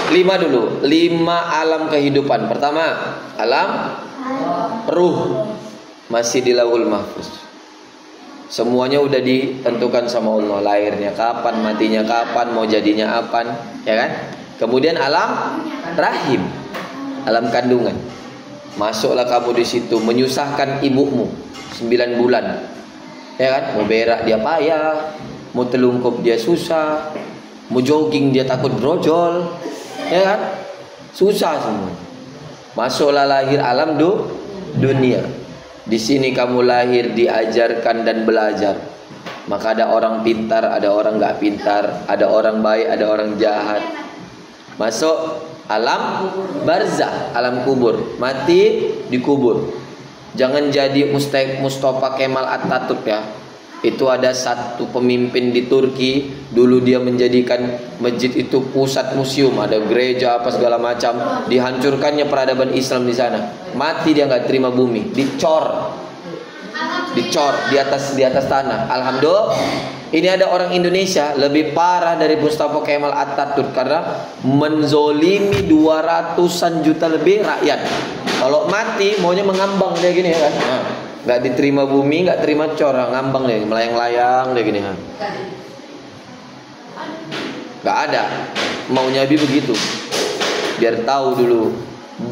5 dulu. 5 alam kehidupan. Pertama, alam ruh. Masih di Lauhul Mahfuz. Semuanya udah ditentukan sama Allah. Lahirnya kapan, matinya kapan, mau jadinya apa, ya kan? Kemudian alam rahim, alam kandungan. Masuklah kamu di situ, menyusahkan ibumu 9 bulan. Ya kan? Mau berak dia payah, mau telungkup dia susah, mau jogging dia takut brojol. Ya kan? Susah semua. Masuklah lahir alam dunia. Di sini kamu lahir, diajarkan dan belajar. Maka ada orang pintar, ada orang nggak pintar, ada orang baik, ada orang jahat. Masuk alam barzah, alam kubur. Mati dikubur. Jangan jadi Mustafa Kemal Atatürk ya. Itu ada satu pemimpin di Turki, dulu dia menjadikan masjid itu pusat museum, ada gereja apa segala macam, dihancurkannya peradaban Islam di sana. Mati dia nggak terima bumi, dicor di atas tanah. Alhamdulillah, ini ada orang Indonesia lebih parah dari Mustafa Kemal Atatürk karena menzolimi 200-an juta lebih rakyat. Kalau mati maunya mengambang dia gini ya kan. Nggak diterima bumi, nggak terima cor, ngambang deh, melayang-layang deh gini. Nggak ada, maunya Nabi begitu. Biar tahu dulu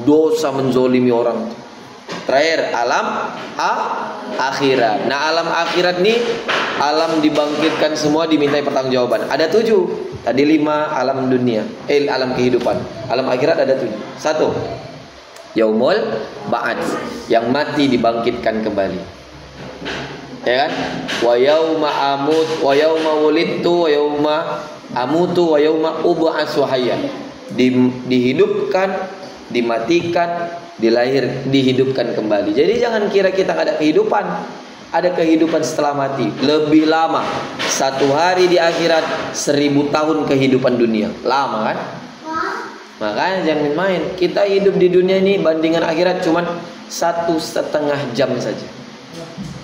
dosa menzolimi orang. Terakhir alam akhirat. Nah alam akhirat nih, alam dibangkitkan semua dimintai pertanggungjawaban. Ada 7. Tadi 5 alam dunia, alam kehidupan. Alam akhirat ada 7. 1. Yaumul ba'ats, yang mati dibangkitkan kembali. Ya kan? Wa yauma amut, wa yauma wulidtu, wa yauma amutu, wa yauma ub'atsu hayya. Dihidupkan, dimatikan, dihidupkan kembali. Jadi jangan kira kita ada kehidupan. Ada kehidupan setelah mati, lebih lama. 1 hari di akhirat, 1000 tahun kehidupan dunia. Lama kan? Makanya jangan main. Kita hidup di dunia ini bandingan akhirat cuman 1,5 jam saja.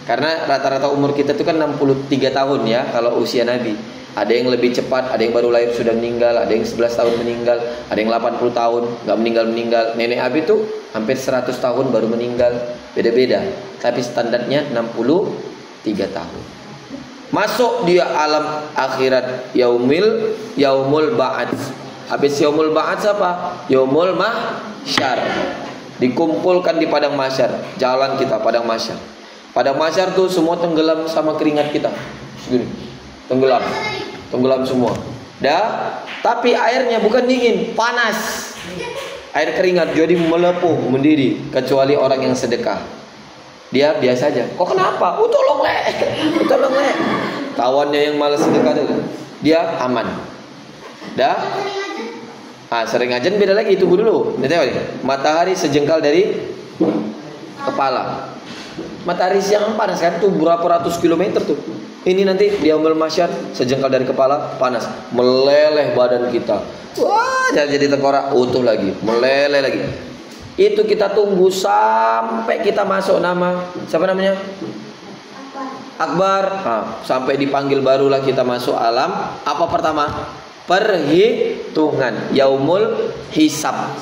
Karena rata-rata umur kita itu kan 63 tahun ya kalau usia Nabi. Ada yang lebih cepat, ada yang baru lahir sudah meninggal, ada yang 11 tahun meninggal, ada yang 80 tahun nggak meninggal. Nenek Abi itu hampir 100 tahun baru meninggal. Beda-beda. Tapi standarnya 63 tahun. Masuk dia alam akhirat, yaumul ba'ats. Habis yaumul ba'ats apa? Yaumul mahsyar. Dikumpulkan di padang mahsyar. Jalan kita padang mahsyar. Padang mahsyar tuh semua tenggelam sama keringat kita. Segini. Tenggelam semua. Tapi airnya bukan dingin, panas. Air keringat jadi melepuh, mendidih, kecuali orang yang sedekah. Dia biasa aja. Kok kenapa? Tolong le. Kawannya yang malas sedekah tuh, dia aman. Sering ajan beda lagi, tunggu dulu. Matahari sejengkal dari kepala. Matahari siang panas kan tuh berapa ratus kilometer tuh. Ini nanti di yaumul mahsyar sejengkal dari kepala panas, meleleh badan kita. Wah, jadi tengkorak utuh lagi, meleleh lagi. Itu kita tunggu sampai kita masuk nama siapa namanya? Akbar. Sampai dipanggil barulah kita masuk alam apa pertama? Perhitungan, yaumul hisab.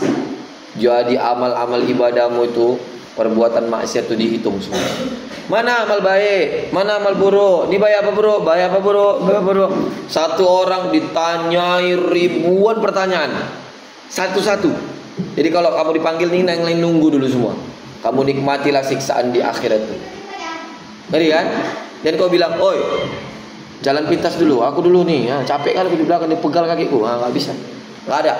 Jadi amal-amal ibadahmu itu, perbuatan maksiat itu dihitung semua. Mana amal baik, mana amal buruk. Ini baik apa buruk, baik apa buruk. Satu orang ditanyai ribuan pertanyaan, satu-satu. Jadi kalau kamu dipanggil nih, yang lain nunggu dulu semua. Kamu nikmatilah siksaan di akhirat itu. Ngeri kan? Dan kau bilang, oi, jalan pintas dulu, aku dulu nih, capek kali di belakang dipegal kakiku, nggak bisa, nggak ada.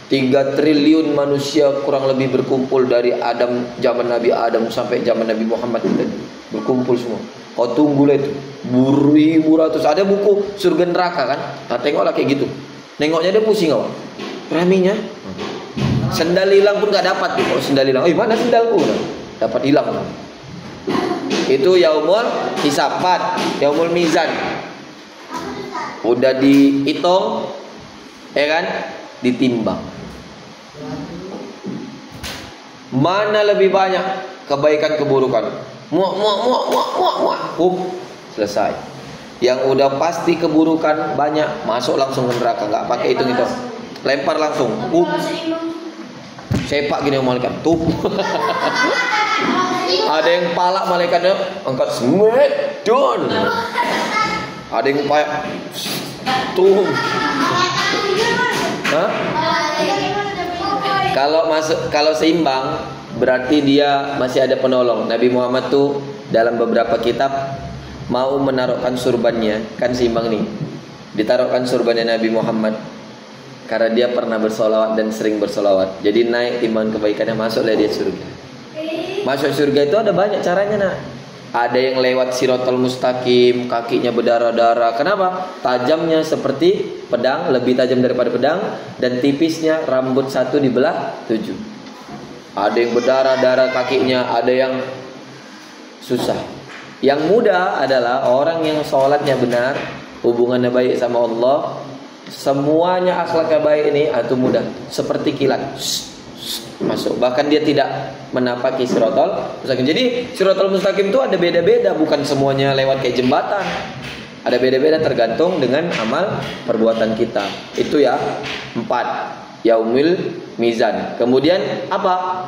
3 triliun manusia kurang lebih berkumpul dari Adam, zaman Nabi Adam sampai zaman Nabi Muhammad kita berkumpul semua. Kau tunggulah itu, beribu ratus. Ada buku surga neraka kan? Tengoklah kayak gitu. Nengoknya dia pusing awak. Raminya, sendal hilang pun nggak dapat. Kalau sendal hilang, mana sendalku? Dapat hilang. Itu yaumul hisab, yaumul mizan. Udah dihitung, ya kan? Ditimbang. Mana lebih banyak kebaikan keburukan? Selesai. Yang udah pasti keburukan banyak, masuk langsung ke neraka, nggak pakai hitung. lempar langsung. Sepak gini malaikat. Tuh. Ada yang palak malaikatnya angkat smet down. Ada yang payak tuh. Hah? Kalau seimbang berarti dia masih ada penolong. Nabi Muhammad tuh dalam beberapa kitab mau menaruhkan surbannya, kan seimbang nih. Ditaruhkan surbannya Nabi Muhammad karena dia pernah bersolawat dan sering bersolawat. Jadi naik timbangan kebaikannya, masuklah dia surga. Masuk surga itu ada banyak caranya nak. Ada yang lewat Siratal Mustaqim, kakinya berdarah-darah. Kenapa? Tajamnya seperti pedang, lebih tajam daripada pedang, dan tipisnya rambut satu dibelah 7. Ada yang berdarah-darah kakinya, ada yang susah. Yang mudah adalah orang yang sholatnya benar, hubungannya baik sama Allah, semuanya akhlaknya baik ini itu mudah, seperti kilat masuk. Bahkan dia tidak menapaki Siratal Mustaqim. Jadi Siratal Mustaqim itu ada beda-beda, bukan semuanya lewat kayak jembatan. Ada beda-beda tergantung dengan amal perbuatan kita. Itu ya 4 yaumil mizan. Kemudian apa?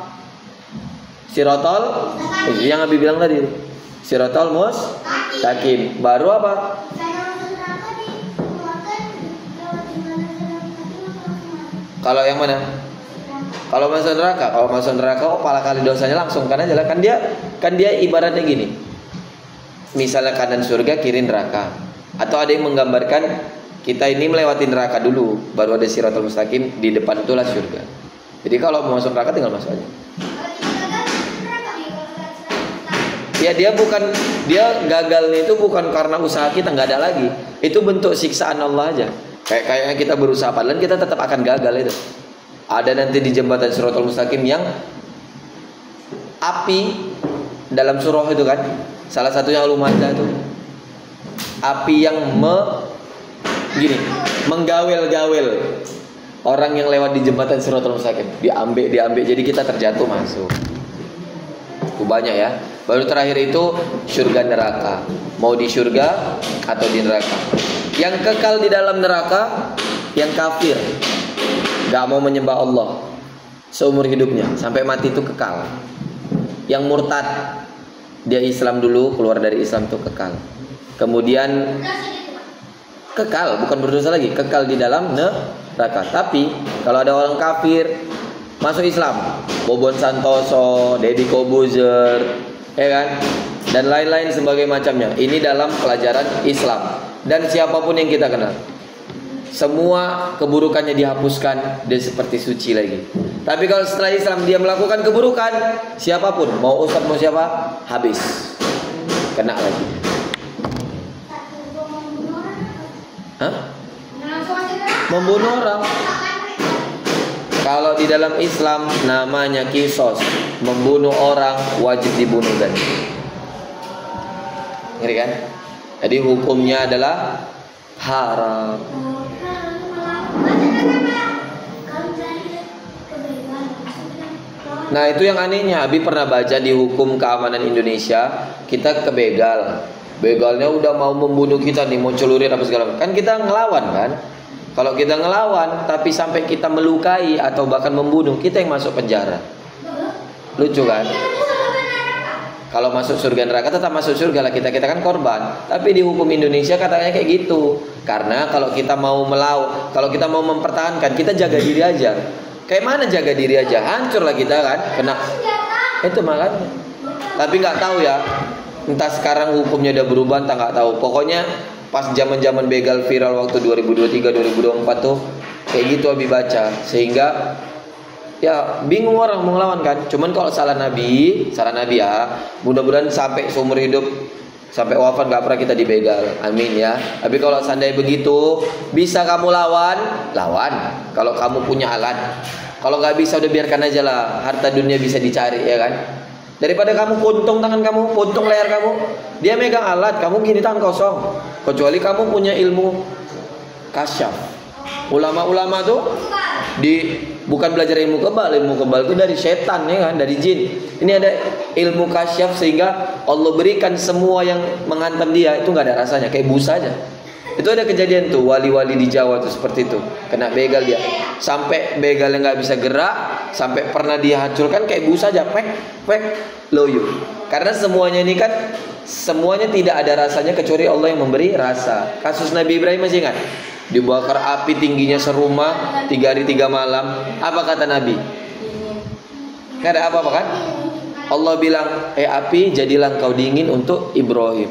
Siratal yang Abi bilang tadi. Siratal Mustaqim. Baru apa? Kalau yang mana? Kalau masuk neraka, pala kali dosanya langsung karena jalan kan dia ibaratnya gini. Misalnya kanan surga, kiri neraka. Atau ada yang menggambarkan kita ini melewati neraka dulu, baru ada Siratal Mustaqim, di depan itulah surga. Jadi kalau mau masuk neraka tinggal masuk aja. Ya dia gagalnya itu bukan karena usaha kita, nggak ada lagi. Itu bentuk siksaan Allah aja. Kayaknya kita berusaha padahal kita tetap akan gagal itu. Ada nanti di jembatan Siratal Mustaqim yang api dalam surah itu kan. Salah satunya Al-Maidah itu. Api yang menggawel-gawel orang yang lewat di jembatan Siratal Mustaqim. Diambil jadi kita terjatuh masuk. Itu banyak ya. Baru terakhir itu surga neraka. Mau di surga atau di neraka. Yang kekal di dalam neraka yang kafir, gak mau menyembah Allah seumur hidupnya sampai mati itu kekal. Yang murtad, dia Islam dulu, keluar dari Islam itu kekal. Kemudian kekal, bukan berdosa lagi, kekal di dalam neraka. Tapi kalau ada orang kafir masuk Islam, Bobon Santoso, Deddy Kobuzer, ya kan, dan lain-lain sebagai macamnya. Ini dalam pelajaran Islam. Dan siapapun yang kita kenal, semua keburukannya dihapuskan, dia seperti suci lagi. Tapi kalau setelah Islam dia melakukan keburukan, siapapun, mau ustaz mau siapa, habis, kena lagi. Hah? Membunuh orang. Kalau di dalam Islam namanya kisos, membunuh orang wajib dibunuh kan. Ngerti kan? Jadi hukumnya adalah haram. Nah itu yang anehnya, Abi pernah baca di hukum keamanan Indonesia, kita kebegal. Begalnya udah mau membunuh kita nih, mau celurit apa segala macam. Kan kita ngelawan kan. Kalau kita ngelawan tapi sampai kita melukai atau bahkan membunuh, kita yang masuk penjara. Lucu kan? Kalau masuk surga neraka tetap masuk surga lah, kita kan korban. Tapi di hukum Indonesia katanya kayak gitu. Karena kalau kita mau kalau kita mau mempertahankan, kita jaga diri aja. Kayak mana jaga diri aja? Hancur lah kita kan, kena. Itu makanya. Tapi nggak tahu ya. Entah sekarang hukumnya udah berubah, entah nggak tahu. Pokoknya pas zaman begal viral waktu 2023 2024 tuh kayak gitu Abi baca, sehingga ya bingung orang mau ngelawan kan. Cuman kalau salah Nabi ya, mudah-mudahan sampai seumur hidup, sampai wafat gak pernah kita dibegal, amin ya. Tapi kalau seandainya begitu, bisa kamu lawan. Kalau kamu punya alat. Kalau gak bisa udah biarkan aja lah, harta dunia bisa dicari ya kan. Daripada kamu puntung tangan kamu, puntung leher kamu, dia megang alat, kamu gini tangan kosong. Kecuali kamu punya ilmu kasyaf. Ulama-ulama tuh bukan belajar ilmu kebal itu dari setan ya kan, dari jin. Ini ada ilmu kasyaf sehingga Allah berikan semua yang menghantam dia itu nggak ada rasanya, kayak busa aja. Itu ada kejadian tuh, wali-wali di Jawa tuh seperti itu. Kena begal dia. Sampai begalnya nggak bisa gerak, sampai pernah dihancurkan kayak busa aja, pek, loyo. Karena semuanya ini kan, semuanya tidak ada rasanya kecuali Allah yang memberi rasa. Kasus Nabi Ibrahim masih ingat? Dibakar api tingginya serumah 3 hari 3 malam. Apa kata Nabi? Nggak ada apa-apa kan? Allah bilang, api jadilah engkau dingin untuk Ibrahim.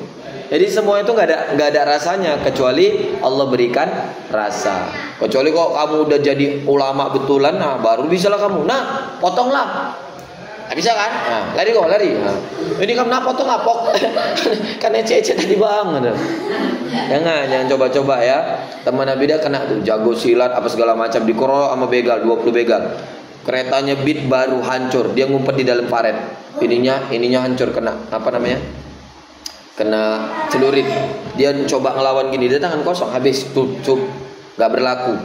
Jadi semua itu nggak ada rasanya kecuali Allah berikan rasa. Kecuali kok kamu udah jadi ulama betulan, nah baru bisa lah kamu. Nah, potonglah. Nggak bisa kan? Nah, lari. Nah, ini kamu potong apok. Kan ece tadi banget. Jangan coba-coba ya. Teman Nabi dia kena tuh jago silat apa segala macam, dikorok sama begal 20 begal. Keretanya beat baru hancur, dia ngumpet di dalam paret. Ininya hancur, kena apa namanya? Kena celurit. Dia coba ngelawan gini, dia tangan kosong, habis cup nggak berlaku.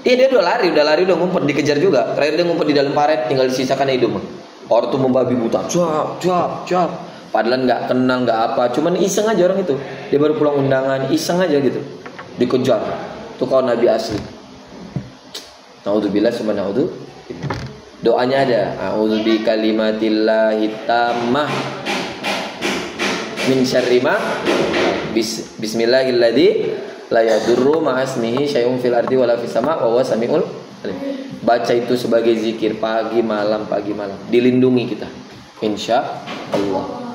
Dia udah ngumpet, dikejar juga. Terakhir dia ngumpet di dalam paret, tinggal disisakan hidup. Orang tuh membabi buta, cuap. Padahal nggak kenal, nggak apa, cuman iseng aja orang itu. Dia baru pulang undangan, iseng aja gitu, dikejar. Tuh kawan Nabi asli. Naudzubillah summa naudzu. Doanya ada, a'udzu bi kalimatillahi tammah min syarri ma bismillahilladzi la yadurru ma'asmihi syai'un fil ardi wala fis sama' wa huwa samiul alim. Baca itu sebagai zikir pagi malam, dilindungi kita insyaallah.